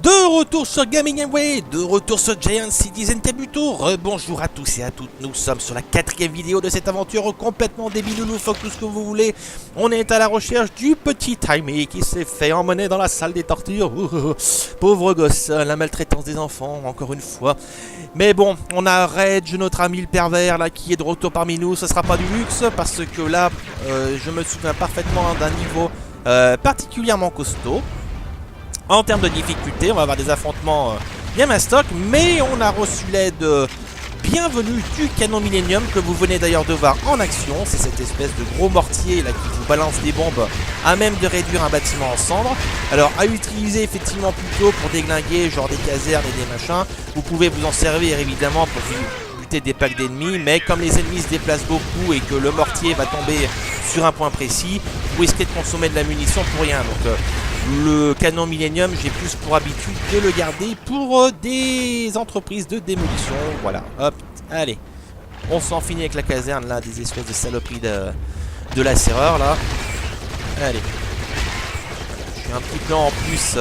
De retour sur Gaming Way, de retour sur Giant Citizen Kabuto. Bonjour à tous et à toutes, nous sommes sur la 4e vidéo de cette aventure complètement débile, loufoque, tout ce que vous voulez. On est à la recherche du petit Timmy qui s'est fait emmener dans la salle des tortures. Pauvre gosse, la maltraitance des enfants, encore une fois. Mais bon, on a Reg, notre ami le pervers, là, qui est de retour parmi nous. Ce sera pas du luxe, parce que là, je me souviens parfaitement d'un niveau particulièrement costaud. En termes de difficulté, on va avoir des affrontements bien mastoc, mais on a reçu l'aide bienvenue du canon Millennium que vous venez d'ailleurs de voir en action. C'est cette espèce de gros mortier là qui vous balance des bombes à même de réduire un bâtiment en cendres. Alors à utiliser effectivement plutôt pour déglinguer genre des casernes et des machins. Vous pouvez vous en servir évidemment pour buter des packs d'ennemis, mais comme les ennemis se déplacent beaucoup et que le mortier va tomber sur un point précis, vous risquez de consommer de la munition pour rien. Donc le canon Millennium, j'ai plus pour habitude de le garder pour des entreprises de démolition. Voilà, hop, allez. On s'en finit avec la caserne là, des espèces de saloperies de la serreur là. Allez. Je suis un petit peu en plus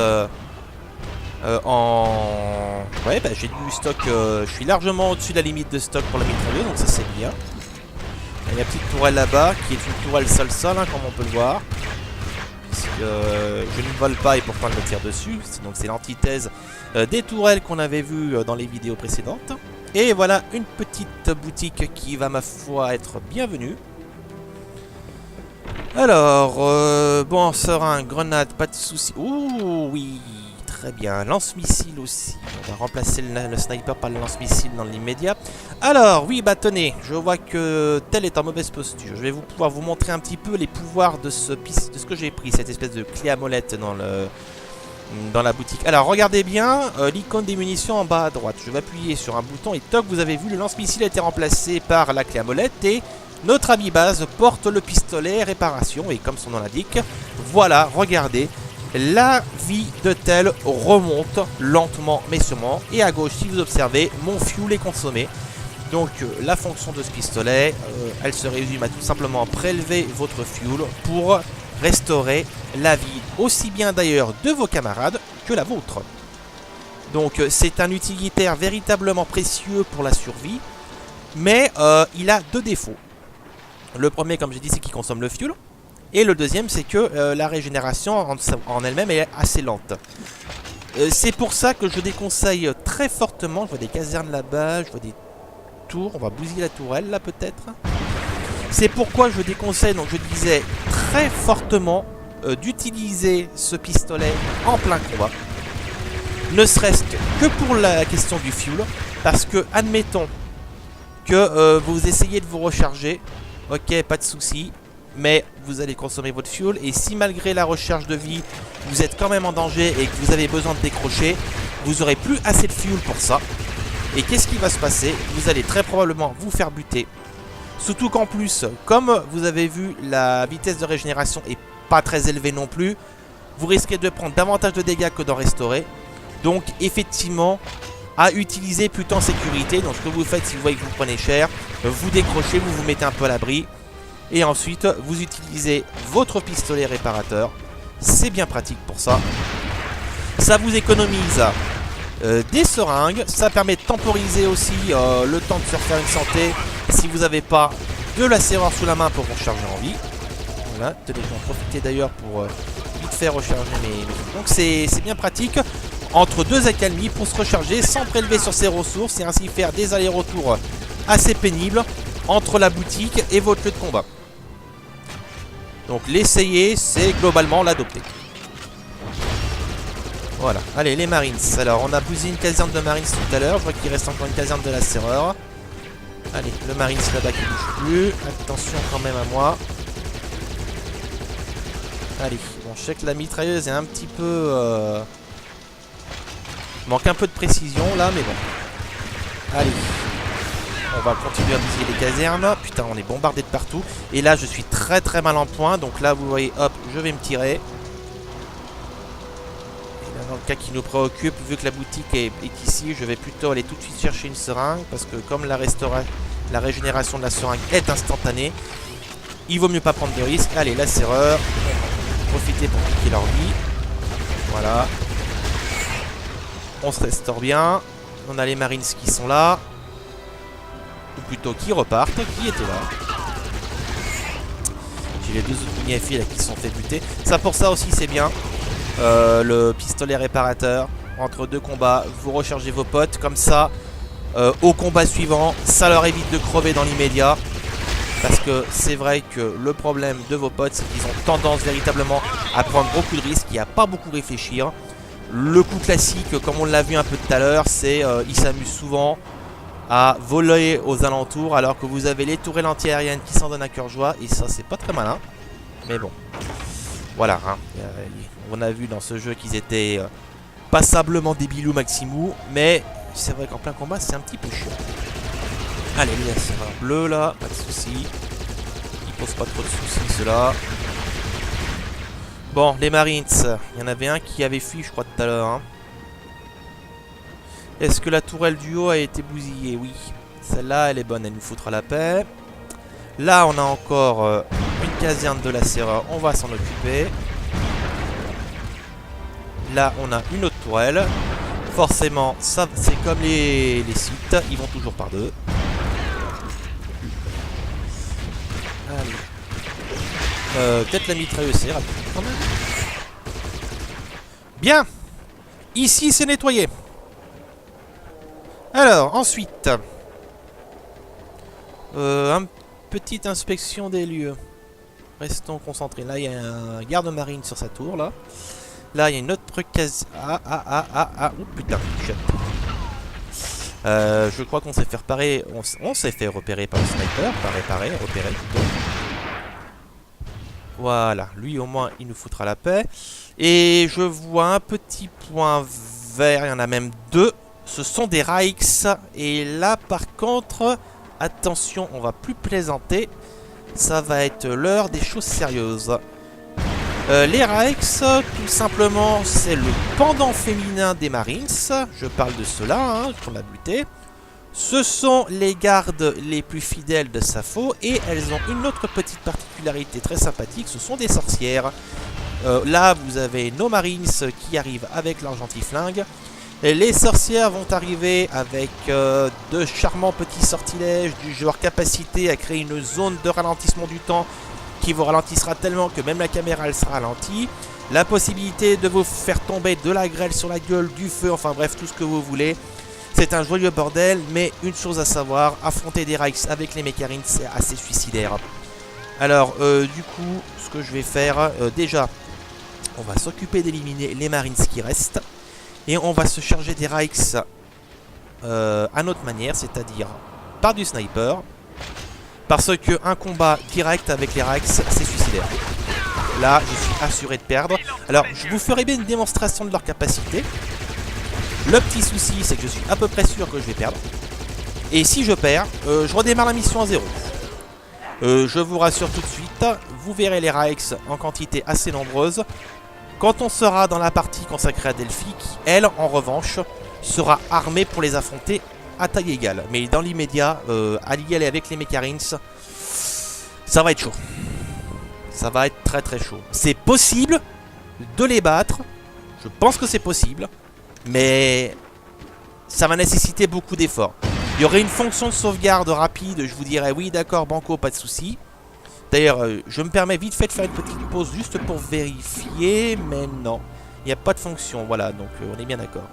Ouais, bah j'ai du stock, je suis largement au-dessus de la limite de stock pour la mitrailleuse, donc ça c'est bien. Il y a la petite tourelle là-bas, qui est une tourelle sol-sol, hein, comme on peut le voir. Je ne vole pas et pourtant elle me tire dessus. Donc c'est l'antithèse des tourelles qu'on avait vues dans les vidéos précédentes. Et voilà une petite boutique qui va ma foi être bienvenue. Alors, bon, seringue, grenade, pas de soucis. Ouh, oui, très bien. Lance-missile aussi. On va remplacer le sniper par le lance-missile dans l'immédiat. Alors, oui, bah tenez, je vois que tel est en mauvaise posture. Je vais pouvoir vous montrer un petit peu les pouvoirs de ce que j'ai pris, cette espèce de clé à molette dans la boutique. Alors, regardez bien l'icône des munitions en bas à droite. Je vais appuyer sur un bouton et toc, vous avez vu, le lance-missile a été remplacé par la clé à molette et notre ami base porte le pistolet réparation. Et comme son nom l'indique, voilà, regardez. La vie de tel remonte lentement mais sûrement. Et à gauche, si vous observez, mon fuel est consommé. Donc la fonction de ce pistolet, elle se résume à tout simplement prélever votre fuel pour restaurer la vie, aussi bien d'ailleurs de vos camarades que la vôtre. Donc c'est un utilitaire véritablement précieux pour la survie. Mais il a deux défauts. Le premier, comme j'ai dit, c'est qu'il consomme le fuel. Et le deuxième, c'est que la régénération en elle-même est assez lente. C'est pour ça que je déconseille très fortement, je vois des casernes là-bas, je vois des tours, on va bousiller la tourelle là peut-être. C'est pourquoi je déconseille, donc je disais très fortement, d'utiliser ce pistolet en plein combat. Ne serait-ce que pour la question du fuel, parce que, admettons que vous essayez de vous recharger, ok, pas de souci. Mais vous allez consommer votre fuel et si malgré la recharge de vie vous êtes quand même en danger et que vous avez besoin de décrocher, vous n'aurez plus assez de fuel pour ça. Et qu'est-ce qui va se passer? Vous allez très probablement vous faire buter. Surtout qu'en plus, comme vous avez vu, la vitesse de régénération est pas très élevée non plus. Vous risquez de prendre davantage de dégâts que d'en restaurer. Donc effectivement, à utiliser plutôt en sécurité. Donc ce que vous faites si vous voyez que vous prenez cher, vous décrochez, vous vous mettez un peu à l'abri. Et ensuite, vous utilisez votre pistolet réparateur. C'est bien pratique pour ça. Ça vous économise des seringues. Ça permet de temporiser aussi le temps de se refaire une santé. Si vous n'avez pas de la serrure sous la main pour vous recharger en vie. Voilà, tenez, je vais en profiter d'ailleurs pour vite faire recharger mes... Donc c'est bien pratique. Entre deux accalmies pour se recharger sans prélever sur ses ressources. Et ainsi faire des allers-retours assez pénibles entre la boutique et votre lieu de combat. Donc l'essayer, c'est globalement l'adopter. Voilà, allez les Marines. Alors on a bousillé une caserne de Marines tout à l'heure. Je vois qu'il reste encore une caserne de la serreur. Allez, le Marines là-bas qui bouge plus. Attention quand même à moi. Allez, bon, je sais que la mitrailleuse est un petit peu... manque un peu de précision là, mais bon. Allez. On va continuer à bousiller les casernes. Putain, on est bombardé de partout. Et là, je suis très très mal en point. Donc là, vous voyez, hop, je vais me tirer. Et là, dans le cas qui nous préoccupe, vu que la boutique est ici, je vais plutôt aller tout de suite chercher une seringue. Parce que comme la régénération de la seringue est instantanée, il vaut mieux pas prendre de risques. Allez, la serreur. Profitez pour piquer leur vie. Voilà. On se restaure bien. On a les Marines qui sont là. Ou plutôt qui repartent, qui étaient là. J'ai les deux autres mini-FI là qui se sont fait buter. Ça pour ça aussi c'est bien. Le pistolet réparateur. Entre deux combats, vous rechargez vos potes. Comme ça, au combat suivant, ça leur évite de crever dans l'immédiat. Parce que c'est vrai que le problème de vos potes, c'est qu'ils ont tendance véritablement à prendre beaucoup de risques et à pas beaucoup réfléchir. Le coup classique, comme on l'a vu un peu tout à l'heure, c'est ils s'amusent souvent à voler aux alentours alors que vous avez les tourelles anti-aériennes qui s'en donnent à cœur joie. Et ça, c'est pas très malin. Mais bon, voilà. Hein. On a vu dans ce jeu qu'ils étaient passablement débilous maximou. Mais c'est vrai qu'en plein combat, c'est un petit peu chiant. Allez, les serreur bleu là, pas de soucis. Ils posent pas trop de soucis ceux-là. Bon, les Marines, il y en avait un qui avait fui, je crois, tout à l'heure. Hein. Est-ce que la tourelle du haut a été bousillée? Oui. Celle-là, elle est bonne, elle nous foutra la paix. Là, on a encore une caserne de la serreur, on va s'en occuper. Là, on a une autre tourelle. Forcément, ça, c'est comme les sites, ils vont toujours par deux. Peut-être la mitrailleuse, c'est rapide quand même. Bien. Ici, c'est nettoyé. Alors, ensuite. Une petite inspection des lieux. Restons concentrés. Là, il y a un garde-marine sur sa tour, là. Là, il y a une autre case... Ah. Oh, putain, shit. Je crois qu'on s'est fait repérer. On s'est fait repérer par le sniper. Repérer plutôt. Voilà, lui au moins il nous foutra la paix. Et je vois un petit point vert, il y en a même deux. Ce sont des Reichs. Et là par contre, attention, on va plus plaisanter. Ça va être l'heure des choses sérieuses. Les Reichs, tout simplement, c'est le pendant féminin des Marines. Je parle de ceux-là, hein, qu'on a buté. Ce sont les gardes les plus fidèles de Sappho et elles ont une autre petite particularité très sympathique, ce sont des sorcières. Là, vous avez nos Marines qui arrivent avec leur gentil-flingue. Les sorcières vont arriver avec de charmants petits sortilèges du genre capacité à créer une zone de ralentissement du temps qui vous ralentissera tellement que même la caméra elle sera ralentie. La possibilité de vous faire tomber de la grêle sur la gueule, du feu, enfin bref, tout ce que vous voulez. C'est un joyeux bordel, mais une chose à savoir, affronter des Reichs avec les Mecharines, c'est assez suicidaire. Alors, du coup, ce que je vais faire, déjà, on va s'occuper d'éliminer les Marines qui restent. Et on va se charger des Reichs à notre manière, c'est-à-dire par du sniper. Parce qu'un combat direct avec les Reichs, c'est suicidaire. Là, je suis assuré de perdre. Alors, je vous ferai bien une démonstration de leur capacité. Le petit souci, c'est que je suis à peu près sûr que je vais perdre. Et si je perds, je redémarre la mission à 0. Je vous rassure tout de suite, vous verrez les Reichs en quantité assez nombreuse. Quand on sera dans la partie consacrée à Delphi, qui, elle, en revanche, sera armée pour les affronter à taille égale. Mais dans l'immédiat, à y aller avec les Mecharines, ça va être chaud. Ça va être très très chaud. C'est possible de les battre. Je pense que c'est possible. Mais ça va nécessiter beaucoup d'efforts. Il y aurait une fonction de sauvegarde rapide. Je vous dirais oui d'accord banco, pas de souci. D'ailleurs je me permets vite fait de faire une petite pause juste pour vérifier. Mais non, il n'y a pas de fonction. Voilà, donc on est bien d'accord.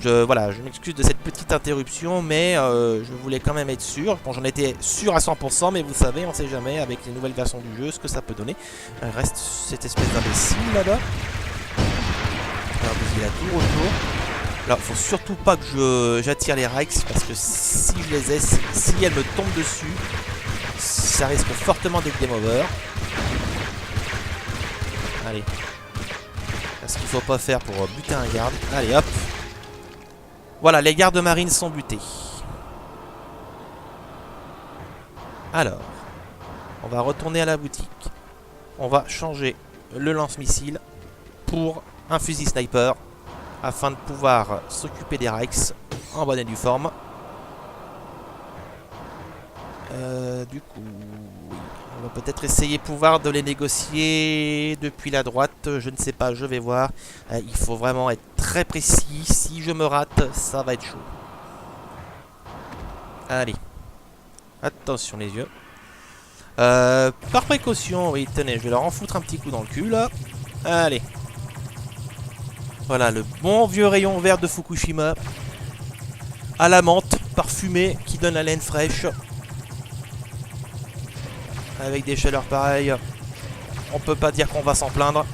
Voilà, je m'excuse de cette petite interruption. Mais je voulais quand même être sûr. Bon, j'en étais sûr à 100%. Mais vous savez, on sait jamais avec les nouvelles versions du jeu ce que ça peut donner. Il reste cette espèce d'imbécile là-bas. Il a tout autour. Alors, faut surtout pas que j'attire les Reichs parce que si je les ai, si elles me tombent dessus, ça risque fortement d'être game over. Allez. Ce qu'il faut pas faire pour buter un garde. Allez, hop. Voilà, les gardes marines sont butés. Alors, on va retourner à la boutique. On va changer le lance-missile pour un fusil sniper afin de pouvoir s'occuper des Reichs en bonne et due forme. Du coup, oui. On va peut-être essayer pouvoir de les négocier depuis la droite. Je ne sais pas, je vais voir. Il faut vraiment être très précis. Si je me rate, ça va être chaud. Allez. Attention les yeux. Par précaution, oui, tenez, je vais leur en foutre un petit coup dans le cul, là. Allez. Voilà, le bon vieux rayon vert de Fukushima. À la menthe, parfumé, qui donne la laine fraîche. Avec des chaleurs pareilles, on peut pas dire qu'on va s'en plaindre.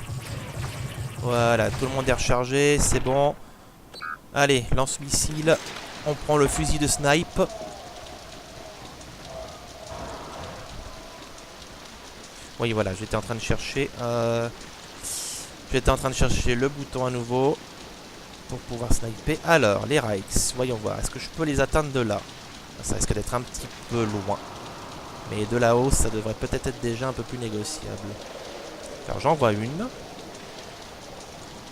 Voilà, tout le monde est rechargé, c'est bon. Allez, lance-missile. On prend le fusil de snipe. Oui, voilà, j'étais en train de chercher. J'étais en train de chercher le bouton à nouveau pour pouvoir sniper. Alors, les Reichs, voyons voir. Est-ce que je peux les atteindre de là? Ça risque d'être un petit peu loin. Mais de là-haut, ça devrait peut-être être déjà un peu plus négociable. Alors, j'en vois une.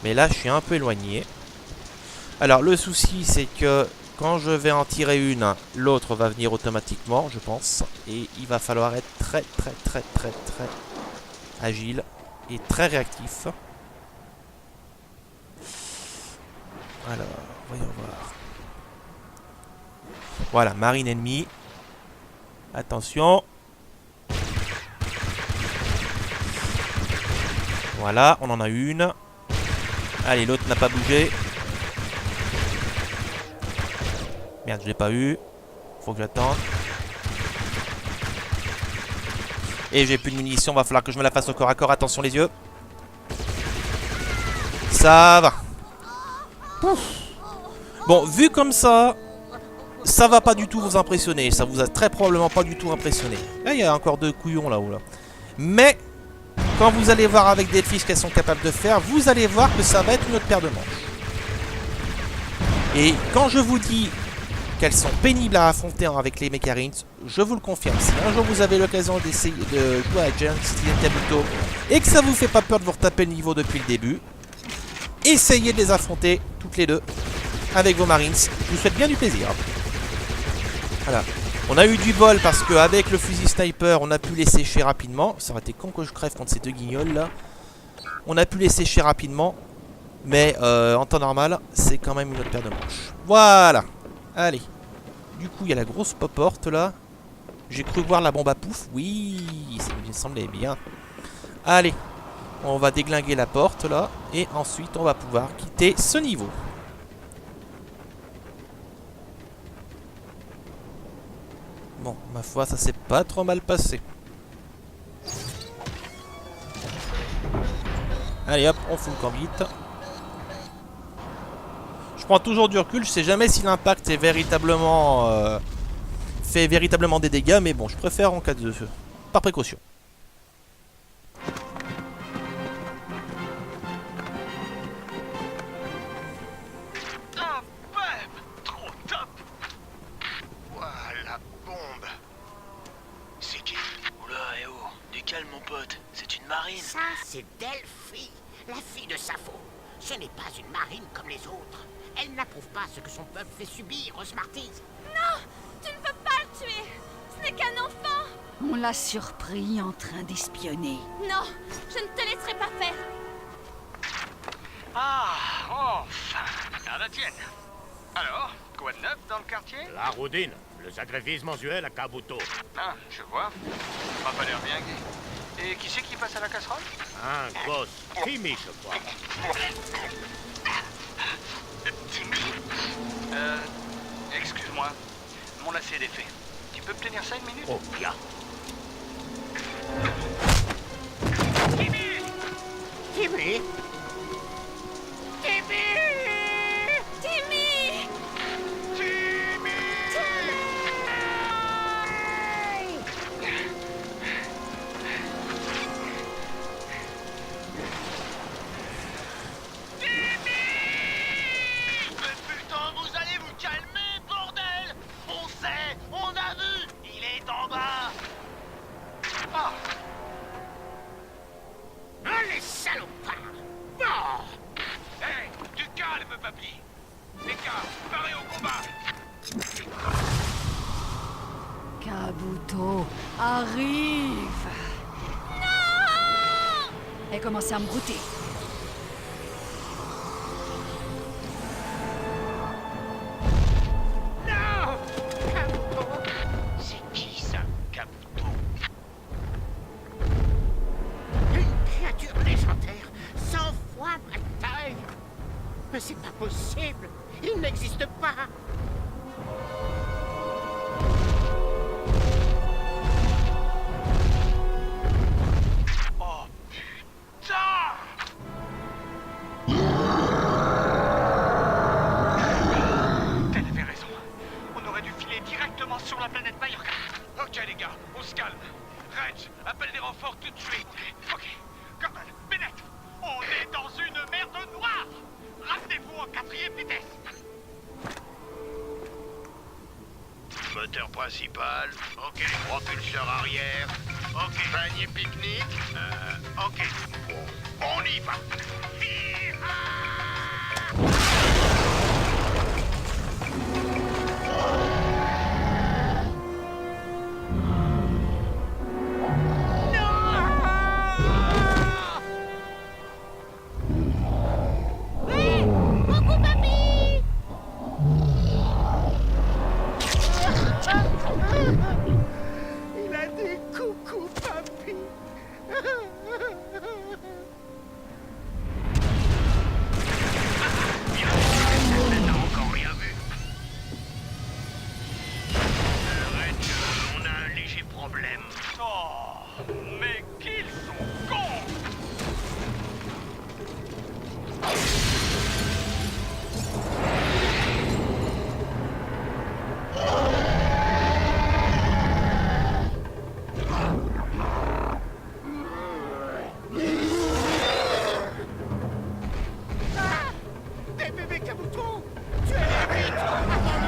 Mais là, je suis un peu éloigné. Alors, le souci, c'est que quand je vais en tirer une, l'autre va venir automatiquement, je pense. Et il va falloir être très agile et très réactif. Alors, voyons voir. Voilà, marine ennemie. Attention. Voilà, on en a une. Allez, l'autre n'a pas bougé. Merde, je l'ai pas eu. Faut que j'attende. Et j'ai plus de munitions, va falloir que je me la fasse au corps à corps. Attention les yeux. Ça va. Pouf. Bon, vu comme ça, ça va pas du tout vous impressionner. Ça vous a très probablement pas du tout impressionné. Là, il y a encore deux couillons là-haut. Là. Mais, quand vous allez voir avec des fiches qu'elles sont capables de faire, vous allez voir que ça va être une autre paire de manches. Et quand je vous dis qu'elles sont pénibles à affronter avec les Mecharines, je vous le confirme. Si un jour vous avez l'occasion d'essayer de jouer à Giant Steel Kabuto et que ça vous fait pas peur de vous retaper le niveau depuis le début, essayez de les affronter toutes les deux avec vos Marines. Je vous souhaite bien du plaisir. Voilà. On a eu du bol parce qu'avec le fusil sniper, on a pu les sécher rapidement. Ça aurait été con que je crève contre ces deux guignols là. On a pu les sécher rapidement. Mais en temps normal, c'est quand même une autre paire de manches. Voilà. Allez. Du coup, il y a la grosse porte là. J'ai cru voir la bombe à pouf. Oui, ça me semblait bien. Allez. On va déglinguer la porte là. Et ensuite, on va pouvoir quitter ce niveau. Bon, ma foi, ça s'est pas trop mal passé. Allez hop, on fout le camp vite. Je prends toujours du recul, je sais jamais si l'impact est véritablement fait véritablement des dégâts, mais bon, je préfère en cas de par précaution. Trop top. Ouah, la bombe. C'est qui? Oula, eh oh, du calme mon pote, c'est une marine. Ça, c'est Delphi, la fille de Sappho. Ce n'est pas une marine comme les autres. Elle n'approuve pas ce que son peuple fait subir aux Smarties. Non, tu ne peux pas le tuer. Ce n'est qu'un enfant. On l'a surpris en train d'espionner. Non, je ne te laisserai pas faire. Ah, enfin, à la tienne. Alors, quoi de neuf dans le quartier? La roudine, le sacrifice mensuel à Kabuto. Ah, je vois. Ça m'a pas l'air bien gai. Et qui c'est qui passe à la casserole? Un gosse, Timmy, je crois. Timmy? Excuse-moi. Mon lacet est défait. Tu peux me tenir ça une minute? Oh, bien. Timmy! Timmy? Timmy. Mais putain, vous allez vous calmer, bordel! On sait, on a vu, il est en bas. Ah, Allez, salopard! Mort! hey, du calme, papy. Les gars, parez au combat. Kabuto arrive. Non! Et commencez à me brouter. Non! Kabuto! C'est qui ça, Kabuto? Une créature légendaire, 100 fois ma taille! Mais c'est pas possible! Il n'existe pas! Oh putain! Ted avait raison. On aurait dû filer directement sur la planète Mallorca. Ok les gars, on se calme. Reg, appelle des renforts tout de suite. Ok, Gordon, Bennett, on est dans une merde noire. Ramenez-vous en 4e vitesse. Moteur principal. Ok. Propulseur arrière. Ok. Panier pique-nique. Ok. On y va. Il a dit coucou, papy! On n'a encore rien vu. Reg, on a un léger problème. Oh, mais qu'ils sont cons! Des bébés Kabuto! Tu es vite! Avant mon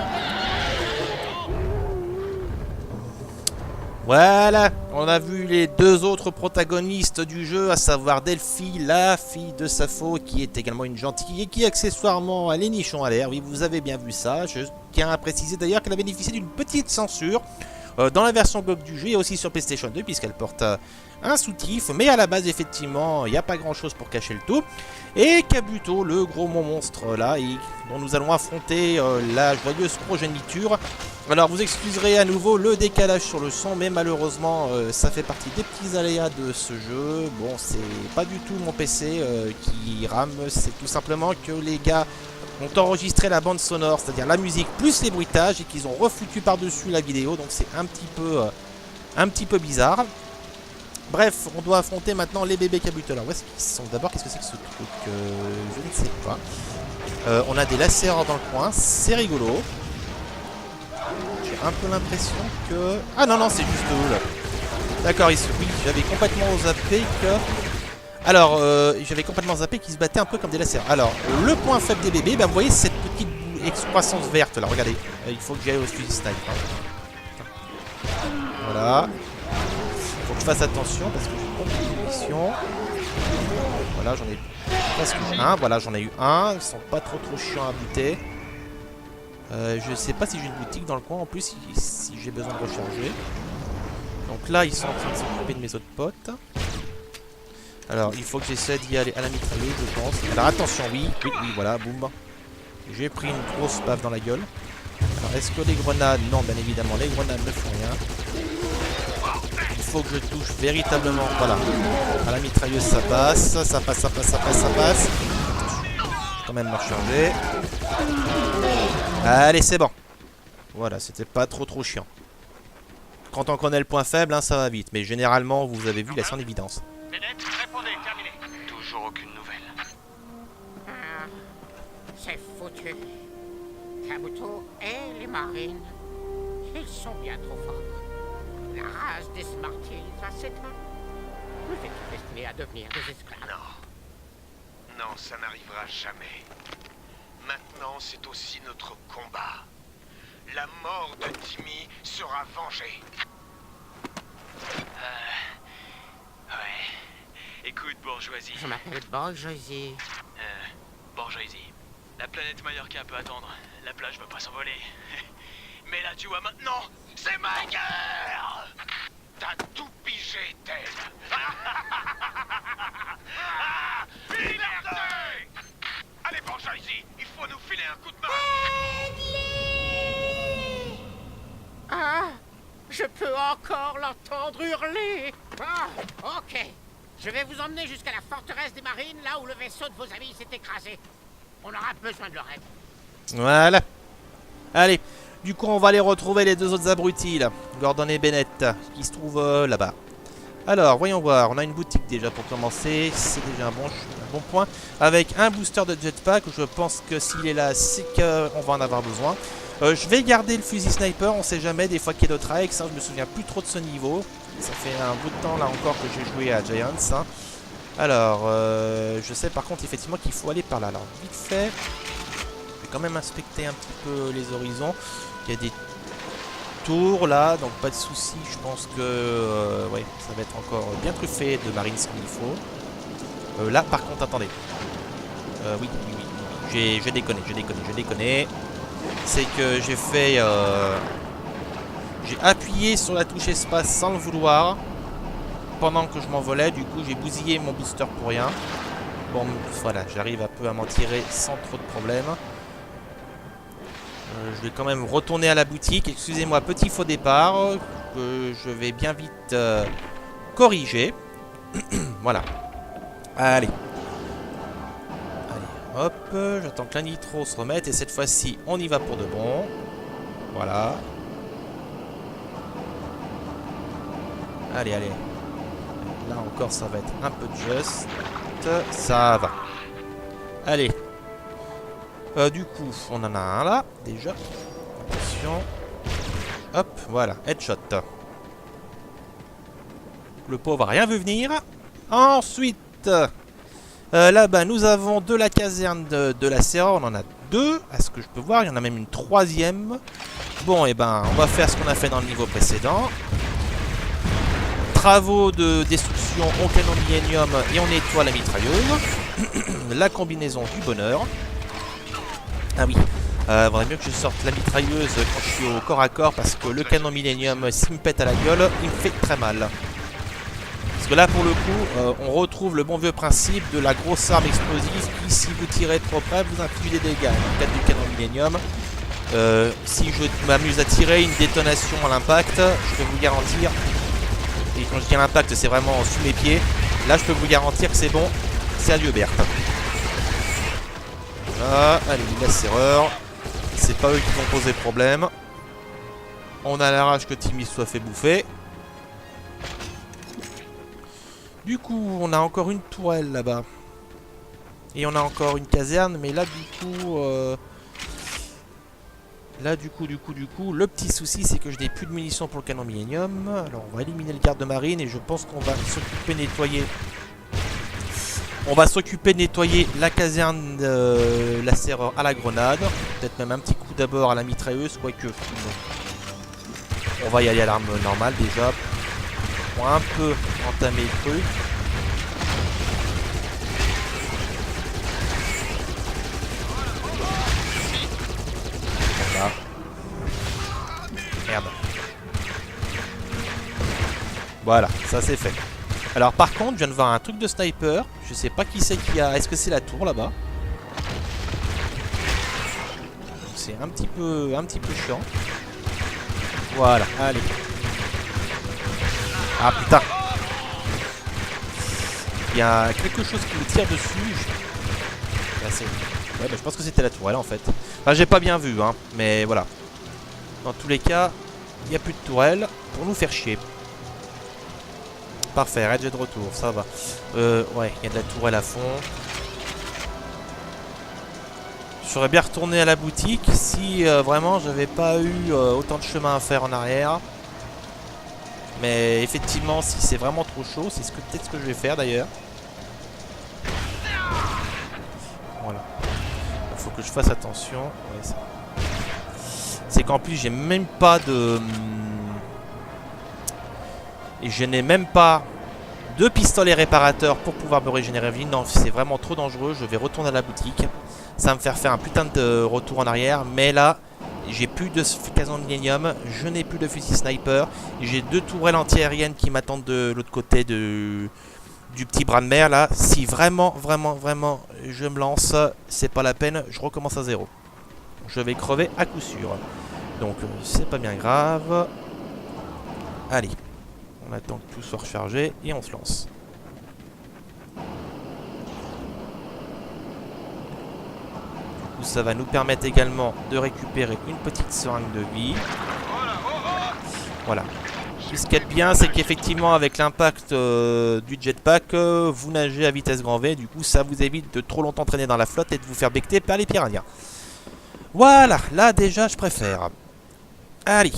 Voilà, on a vu les deux autres protagonistes du jeu, à savoir Delphi, la fille de Sappho, qui est également une gentille et qui accessoirement a les nichons à l'air. Oui, vous avez bien vu ça. Je tiens à préciser d'ailleurs qu'elle a bénéficié d'une petite censure dans la version GOG du jeu et aussi sur PlayStation 2, puisqu'elle porte un soutif. Mais à la base, effectivement, il n'y a pas grand chose pour cacher le tout. Et Kabuto, le gros monstre là, dont nous allons affronter la joyeuse progéniture. Alors vous excuserez à nouveau le décalage sur le son, mais malheureusement ça fait partie des petits aléas de ce jeu. Bon, c'est pas du tout mon PC qui rame, c'est tout simplement que les gars ont enregistré la bande sonore, c'est-à-dire la musique plus les bruitages, et qu'ils ont refoutu par-dessus la vidéo, donc c'est un petit peu bizarre. Bref, on doit affronter maintenant les bébés Kabuto. Alors où est-ce qu'ils sont? D'abord, qu'est-ce que c'est que ce truc? Je ne sais pas. On a des lacéreurs dans le coin, c'est rigolo. J'ai un peu l'impression que... Ah non, non, c'est juste eux là. D'accord, oui, j'avais complètement zappé que... Alors, j'avais complètement zappé qu'ils se battaient un peu comme des lacéreurs. Alors, le point faible des bébés, bah, vous voyez cette petite excroissance verte là, regardez. Il faut que j'aille au fusil snipe. Voilà. Faut que je fasse attention parce que j'ai pas de munitions. Voilà, j'en ai presque un. Voilà, j'en ai eu un. Ils sont pas trop chiants à buter. Je sais pas si j'ai une boutique dans le coin en plus, si j'ai besoin de recharger. Donc là, ils sont en train de s'occuper de mes autres potes. Alors, il faut que j'essaie d'y aller à la mitrailleuse, je pense. Alors attention, oui, voilà, boum. J'ai pris une grosse baffe dans la gueule. Alors, est-ce que les grenades... Non, bien évidemment, les grenades ne font rien. Il faut que je touche véritablement... Voilà. À la mitrailleuse, ça passe. Ça passe. Quand même me recharger. Allez, c'est bon. Voilà, c'était pas trop chiant. Quand on connaît le point faible, hein, ça va vite. Mais généralement, vous avez vu, laisse en évidence. Bennett, répondez, terminé. Toujours aucune nouvelle. Ah, c'est foutu. Kabuto et les marines, ils sont bien trop forts. La race des Smarties va s'éteindre. Vous êtes destinés à devenir des esclaves. Non, ça n'arrivera jamais. Maintenant, c'est aussi notre combat. La mort de Timmy sera vengée. Ouais. Écoute, bourgeoisie. Je m'appelle Bourgeoisie. Bourgeoisie. La planète Mallorca peut attendre. La plage va pas s'envoler. Mais là, tu vois maintenant, c'est ma guerre. T'as tout pigé, Ted. Liberté! Allez, Borgia, ici. Il faut nous filer un coup de main. Ah, je peux encore l'entendre hurler. Ah, ok. Je vais vous emmener jusqu'à la forteresse des marines, là où le vaisseau de vos amis s'est écrasé. On aura besoin de leur aide. Voilà. Allez. Du coup, on va aller retrouver les deux autres abrutis, là. Gordon et Bennett, qui se trouvent là-bas. Alors, voyons voir. On a une boutique déjà pour commencer. C'est déjà un bon point. Avec un booster de jetpack. Je pense que s'il est là, c'est qu'on va en avoir besoin. Je vais garder le fusil sniper. On sait jamais. Des fois qu'il y a d'autres règles. Ça, je me souviens plus trop de ce niveau. Ça fait un bout de temps, là encore, que j'ai joué à Giants. Hein. Alors, je sais par contre, effectivement, qu'il faut aller par là. Alors, vite fait, je vais quand même inspecter un petit peu les horizons. Il y a des tours là, donc pas de soucis. Je pense que ouais, ça va être encore bien truffé de marines comme il faut. Là, par contre, attendez. Oui. J'ai déconné. C'est que j'ai fait... j'ai appuyé sur la touche espace sans le vouloir. Pendant que je m'envolais, du coup, j'ai bousillé mon booster pour rien. Bon, voilà, j'arrive un peu à m'en tirer sans trop de problèmes. Je vais quand même retourner à la boutique. Excusez-moi, petit faux départ. Je vais bien vite corriger. Voilà. Allez, hop. J'attends que la nitro se remette. Et cette fois-ci, on y va pour de bon. Voilà. Allez. Là encore, ça va être un peu juste. Ça va. Allez. Du coup, on en a un là, déjà. Attention. Hop, voilà, headshot. Le pauvre a rien vu venir. Ensuite, là-bas, nous avons de la caserne de la Serra. On en a deux, à ce que je peux voir. Il y en a même une troisième. Bon, et ben, on va faire ce qu'on a fait dans le niveau précédent. Travaux de destruction au canon millénium et on nettoie la mitrailleuse. La combinaison du bonheur. Ah oui, vaudrait mieux que je sorte la mitrailleuse quand je suis au corps à corps parce que le canon millénium, s'il me pète à la gueule, il me fait très mal. Parce que là, pour le coup, on retrouve le bon vieux principe de la grosse arme explosive qui, si vous tirez trop près, vous inflige des dégâts. Dans le cadre du canon millénium, si je m'amuse à tirer une détonation à l'impact, je peux vous garantir, et quand je dis à l'impact, c'est vraiment sous mes pieds, là, je peux vous garantir que c'est bon, c'est adieu Berthe. Voilà, allez, la serreur. C'est pas eux qui vont poser problème. On a la rage que Timmy soit fait bouffer. Du coup, on a encore une tourelle là-bas. Et on a encore une caserne, mais là du coup... Là du coup, le petit souci c'est que je n'ai plus de munitions pour le canon millénium. Alors on va éliminer le garde de marine et je pense qu'on va s'occuper de nettoyer... On va s'occuper de nettoyer la caserne de la serreur à la grenade. Peut-être même un petit coup d'abord à la mitrailleuse, quoique... On va y aller à l'arme normale déjà. Pour un peu entamer le truc. Voilà. Merde. Voilà, ça c'est fait. Alors par contre, je viens de voir un truc de sniper. Je sais pas qui c'est qui a... Est-ce que c'est la tour là-bas? C'est un petit peu chiant. Voilà, allez. Ah putain. Il y a quelque chose qui me tire dessus. Ouais, bah, je pense que c'était la tourelle en fait. Enfin, j'ai pas bien vu, hein. Mais voilà. Dans tous les cas, il n'y a plus de tourelle pour nous faire chier. Parfait, Red est de retour, ça va. Ouais, il y a de la tourelle à fond. Je serais bien retourné à la boutique si vraiment j'avais pas eu autant de chemin à faire en arrière. Mais effectivement, si c'est vraiment trop chaud, c'est peut-être ce que je vais faire d'ailleurs. Voilà. Il faut que je fasse attention. Ouais, c'est qu'en plus, j'ai même pas de... Et je n'ai même pas de pistolet réparateur pour pouvoir me régénérer vie. Non, c'est vraiment trop dangereux. Je vais retourner à la boutique. Ça va me faire un putain de retour en arrière. Mais là, j'ai plus de canon de millénium, je n'ai plus de fusil sniper, j'ai 2 tourelles anti-aériennes qui m'attendent de l'autre côté du petit bras de mer là. Si vraiment je me lance, c'est pas la peine, je recommence à zéro. Je vais crever à coup sûr. Donc c'est pas bien grave. Allez, on attend que tout soit rechargé et on se lance. Ça va nous permettre également de récupérer une petite seringue de vie. Voilà. Ce qui est bien, c'est qu'effectivement, avec l'impact du jetpack, vous nagez à vitesse grand V. Du coup, ça vous évite de trop longtemps traîner dans la flotte et de vous faire becter par les piranhas. Voilà. Là, déjà, je préfère. Allez.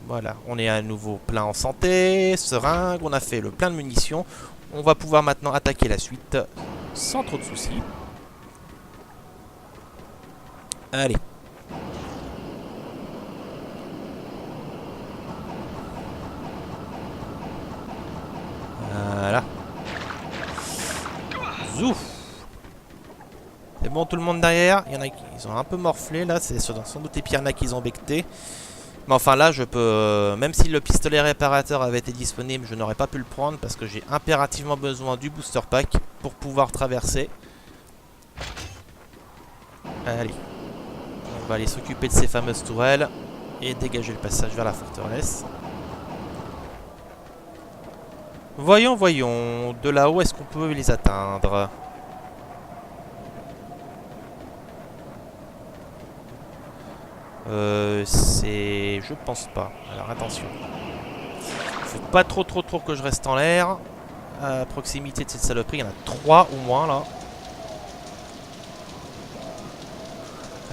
Voilà. On est à nouveau plein en santé. Seringue. On a fait le plein de munitions. On va pouvoir maintenant attaquer la suite sans trop de soucis. Allez. Voilà. Zouf. C'est bon, tout le monde derrière. Il y en a qui ils ont un peu morflé là. C'est sans doute les piranhas qu'ils ont becté. Mais enfin là, je peux... même si le pistolet réparateur avait été disponible, je n'aurais pas pu le prendre parce que j'ai impérativement besoin du booster pack pour pouvoir traverser. Allez. On va aller s'occuper de ces fameuses tourelles et dégager le passage vers la forteresse. Voyons, voyons. De là-haut, est-ce qu'on peut les atteindre? C'est... Je pense pas. Alors attention. Faut pas trop que je reste en l'air. À proximité de cette saloperie, il y en a 3 au moins là.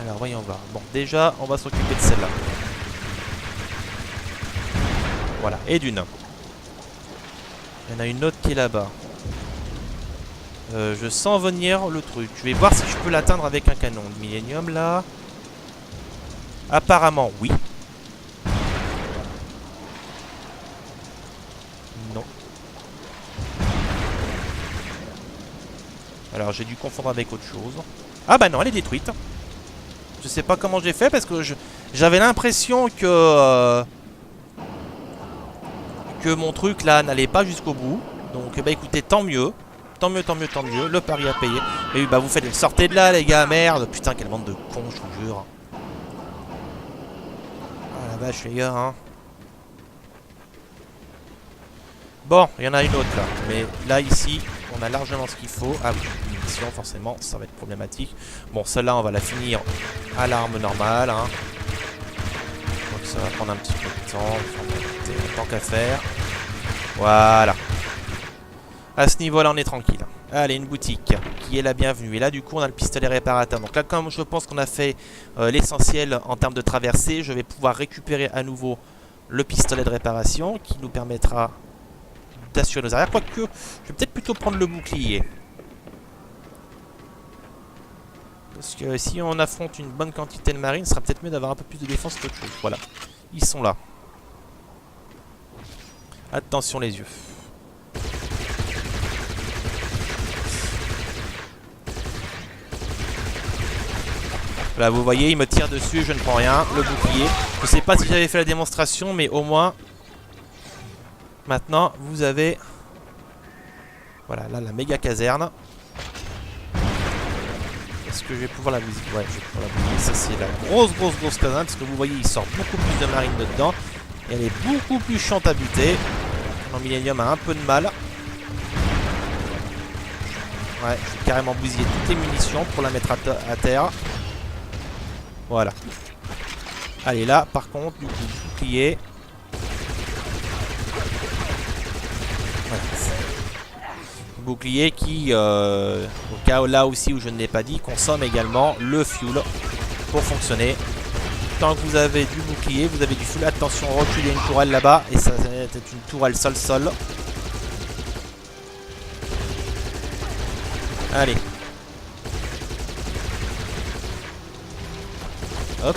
Alors voyons voir. Bon, déjà, on va s'occuper de celle-là. Voilà, et d'une. Il y en a une autre qui est là-bas. Je sens venir le truc. Je vais voir si je peux l'atteindre avec un canon de millénium là. Apparemment, oui. Non. Alors, j'ai dû confondre avec autre chose. Ah bah non, elle est détruite. Je sais pas comment j'ai fait parce que j'avais l'impression que mon truc là n'allait pas jusqu'au bout. Donc bah écoutez, tant mieux. Tant mieux. Le pari à payer. Et bah vous faites sortez de là les gars, merde. Putain, quelle bande de cons, je vous jure. Ah la vache les gars, hein. Bon, il y en a une autre là. Mais là ici, on a largement ce qu'il faut. Ah oui, munitions, forcément, ça va être problématique. Bon, celle-là, on va la finir à l'arme normale. Hein. Donc ça va prendre un petit peu de temps. Enfin, tant qu'à faire. Voilà. À ce niveau-là, on est tranquille. Allez, une boutique qui est la bienvenue. Et là, du coup, on a le pistolet réparateur. Donc là, comme je pense qu'on a fait l'essentiel en termes de traversée, je vais pouvoir récupérer à nouveau le pistolet de réparation qui nous permettra d'assurer nos arrières. Quoique, je vais peut-être plutôt prendre le bouclier. Parce que si on affronte une bonne quantité de marines, ce sera peut-être mieux d'avoir un peu plus de défense qu'autre chose. Voilà. Ils sont là. Attention les yeux. Là, vous voyez, il me tire dessus, je ne prends rien. Le bouclier. Je sais pas si j'avais fait la démonstration, mais au moins... Maintenant, vous avez... Voilà, là, la méga caserne. Est-ce que je vais pouvoir la viser? Ouais, je vais pouvoir la viser. Ça, c'est la grosse caserne. Parce que vous voyez, il sort beaucoup plus de marines dedans. Et elle est beaucoup plus chiante à buter. Mon Millennium a un peu de mal. Ouais, je vais carrément bousiller toutes les munitions pour la mettre à terre. Voilà. Allez, là, par contre, du coup, bouclier. Voilà. Bouclier qui, au cas là aussi où je ne l'ai pas dit, consomme également le fuel pour fonctionner. Tant que vous avez du bouclier, vous avez du fuel. Attention, recul, il y a une tourelle là-bas. Et ça, c'est une tourelle sol-sol. Allez. Hop.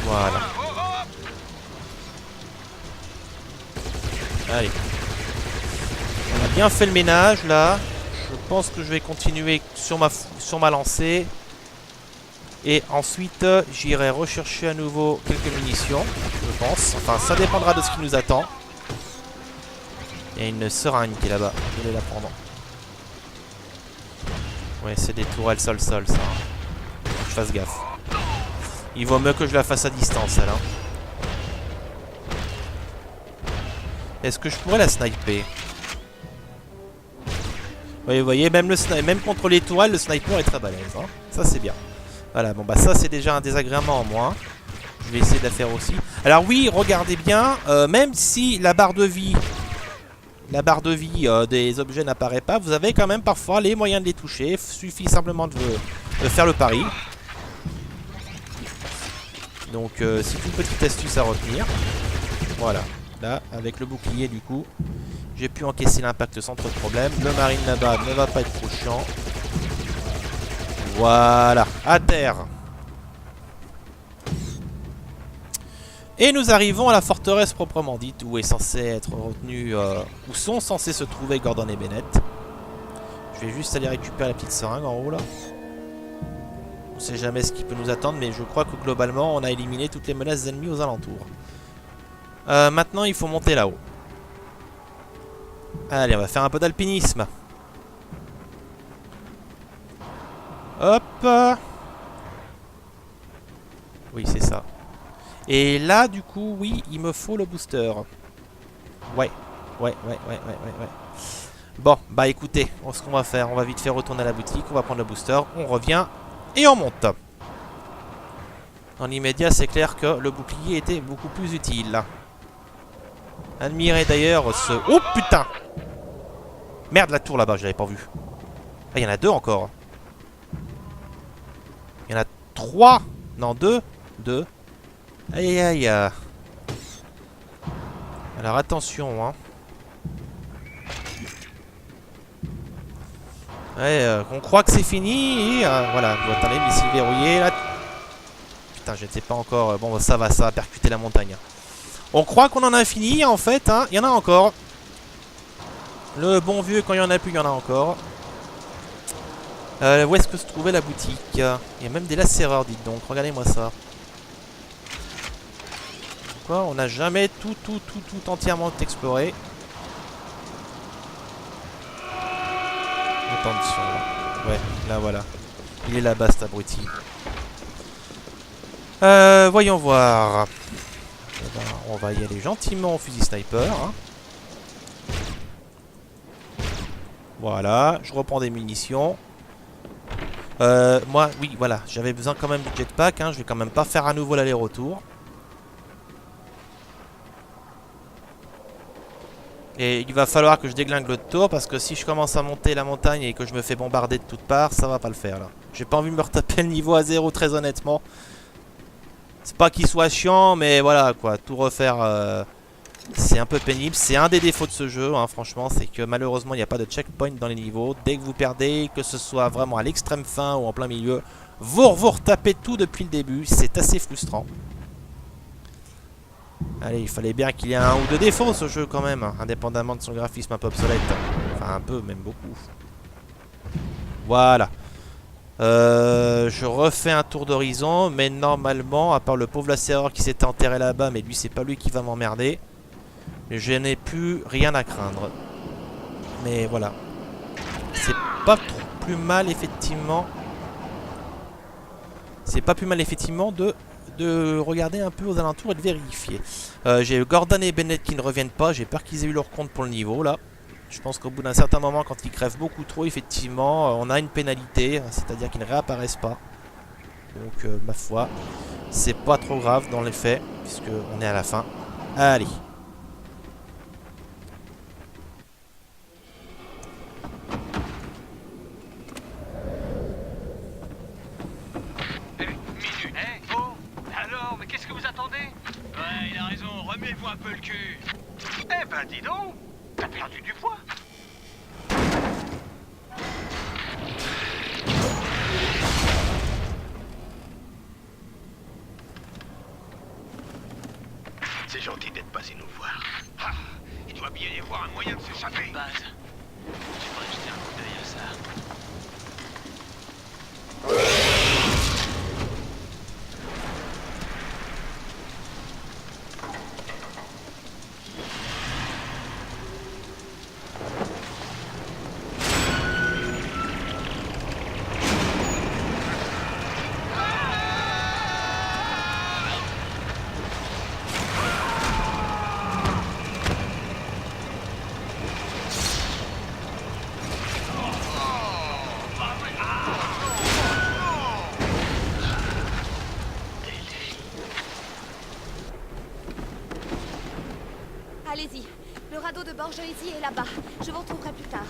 Voilà. Allez. On a bien fait le ménage là. Je pense que je vais continuer sur ma lancée. Et ensuite, j'irai rechercher à nouveau quelques munitions, je pense. Enfin, ça dépendra de ce qui nous attend. Il y a une seringue qui est là-bas. Je vais la prendre. Ouais, c'est des tourelles sol-sol, ça. Faut que je fasse gaffe. Il vaut mieux que je la fasse à distance, elle. Hein. Est-ce que je pourrais la sniper? Oui, vous voyez, même contre les tourelles, le sniper est très balèze. Hein. Ça, c'est bien. Voilà, bon bah ça c'est déjà un désagrément en moins. Je vais essayer de la faire aussi. Alors oui, regardez bien, même si la barre de vie des objets n'apparaît pas, vous avez quand même parfois les moyens de les toucher. Il suffit simplement de faire le pari. Donc c'est une petite astuce à retenir. Voilà, là avec le bouclier du coup, j'ai pu encaisser l'impact sans trop de problème. Le marine là-bas ne va pas être trop chiant. Voilà, à terre. Et nous arrivons à la forteresse proprement dite, où est censé être retenu, où sont censés se trouver Gordon et Bennett. Je vais juste aller récupérer la petite seringue en haut là. On sait jamais ce qui peut nous attendre, mais je crois que globalement on a éliminé toutes les menaces ennemies aux alentours. Maintenant il faut monter là-haut. Allez, on va faire un peu d'alpinisme. Hop. Oui, c'est ça. Et là, du coup, oui, il me faut le booster. Ouais. Bon, bah écoutez, ce qu'on va faire, on va vite faire retourner à la boutique, on va prendre le booster, on revient et on monte. Dans l'immédiat, c'est clair que le bouclier était beaucoup plus utile. Admirez d'ailleurs ce... Oh putain! Merde, la tour là-bas, je l'avais pas vu. Ah, il y en a deux encore. Il y en a 3. Non, 2. 2. Aïe aïe aïe. Alors attention hein. Ouais, on croit que c'est fini. Et, voilà, attendez, missile verrouillé là. Putain, je ne sais pas encore. Bon, ça va percuter la montagne. On croit qu'on en a fini en fait. Hein. Il y en a encore. Le bon vieux, quand il y en a plus, il y en a encore. Où est-ce que se trouvait la boutique? Il y a même des lacéreurs, dites donc. Regardez-moi ça. Quoi? On n'a jamais tout entièrement exploré. Attention. Ouais, là voilà. Il est là-bas, cet abruti. Voyons voir. Eh ben, on va y aller gentiment au fusil sniper. Hein. Voilà, je reprends des munitions. Moi, oui, voilà, j'avais besoin quand même du jetpack, hein, je vais quand même pas faire à nouveau l'aller-retour. Et il va falloir que je déglingue le tour, parce que si je commence à monter la montagne et que je me fais bombarder de toutes parts, ça va pas le faire, là. J'ai pas envie de me retaper le niveau à 0, très honnêtement. C'est pas qu'il soit chiant, mais voilà, quoi, tout refaire... c'est un peu pénible, c'est un des défauts de ce jeu, hein, franchement, c'est que malheureusement il n'y a pas de checkpoint dans les niveaux. Dès que vous perdez, que ce soit vraiment à l'extrême fin ou en plein milieu, vous retapez tout depuis le début, c'est assez frustrant. Allez, il fallait bien qu'il y ait un ou deux défauts ce jeu quand même, hein, indépendamment de son graphisme un peu obsolète. Enfin un peu, même beaucoup. Voilà. Je refais un tour d'horizon, mais normalement, à part le pauvre lacéreur qui s'était enterré là-bas, mais lui c'est pas lui qui va m'emmerder. Je n'ai plus rien à craindre. Mais voilà. C'est pas trop plus mal effectivement. C'est pas plus mal effectivement de regarder un peu aux alentours et de vérifier. J'ai Gordon et Bennett qui ne reviennent pas. J'ai peur qu'ils aient eu leur compte pour le niveau là. Je pense qu'au bout d'un certain moment, quand ils crèvent beaucoup trop, effectivement, on a une pénalité. C'est-à-dire qu'ils ne réapparaissent pas. Donc ma foi, c'est pas trop grave dans les faits, puisque on est à la fin. Allez. Qu'est-ce que vous attendez? Ouais, il a raison, remets-vous un peu le cul. Eh ben dis donc, t'as perdu du poids. C'est gentil d'être passé nous voir. Ah, il doit bien y avoir un moyen de s'échapper. Baz, j'aimerais jeter un coup d'œil à ça. Allez-y. Le radeau de Borgoisi est là-bas. Je vous retrouverai plus tard.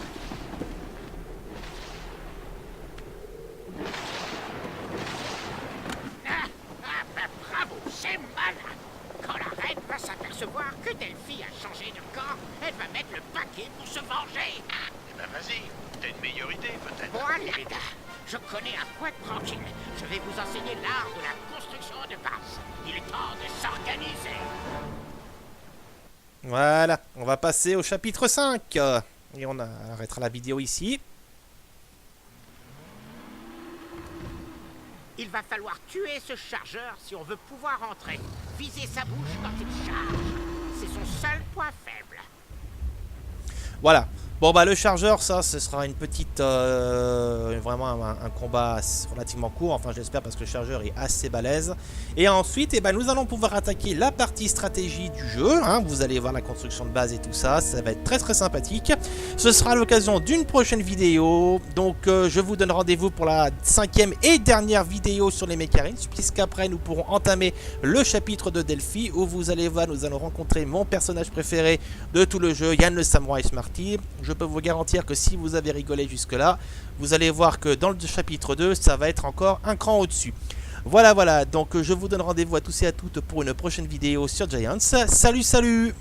Bravo, c'est malin. Quand la reine va s'apercevoir que Delphi a changé de camp, elle va mettre le paquet pour se venger. Eh ben vas-y, t'as une meilleure idée peut-être. Bon, allez les gars, je connais un point tranquille. Je vais vous enseigner l'art de la construction de base. Il est temps de s'organiser. Voilà, on va passer au chapitre 5. Et on arrêtera la vidéo ici. Il va falloir tuer ce chargeur si on veut pouvoir entrer. Viser sa bouche quand il charge. C'est son seul point faible. Voilà. Bon bah le chargeur, ça, ce sera une petite... vraiment un combat relativement court, enfin j'espère, parce que le chargeur est assez balèze. Et ensuite, eh ben, nous allons pouvoir attaquer la partie stratégie du jeu, hein. Vous allez voir la construction de base et tout ça, ça va être très très sympathique. Ce sera l'occasion d'une prochaine vidéo, donc je vous donne rendez-vous pour la 5e et dernière vidéo sur les Mecharines, puisqu'après nous pourrons entamer le chapitre de Delphi, où vous allez voir, nous allons rencontrer mon personnage préféré de tout le jeu, Yann le Samouraï Smarty. Je peux vous garantir que si vous avez rigolé jusque-là, vous allez voir que dans le chapitre 2, ça va être encore un cran au-dessus. Voilà, donc je vous donne rendez-vous à tous et à toutes pour une prochaine vidéo sur Giants. Salut, salut!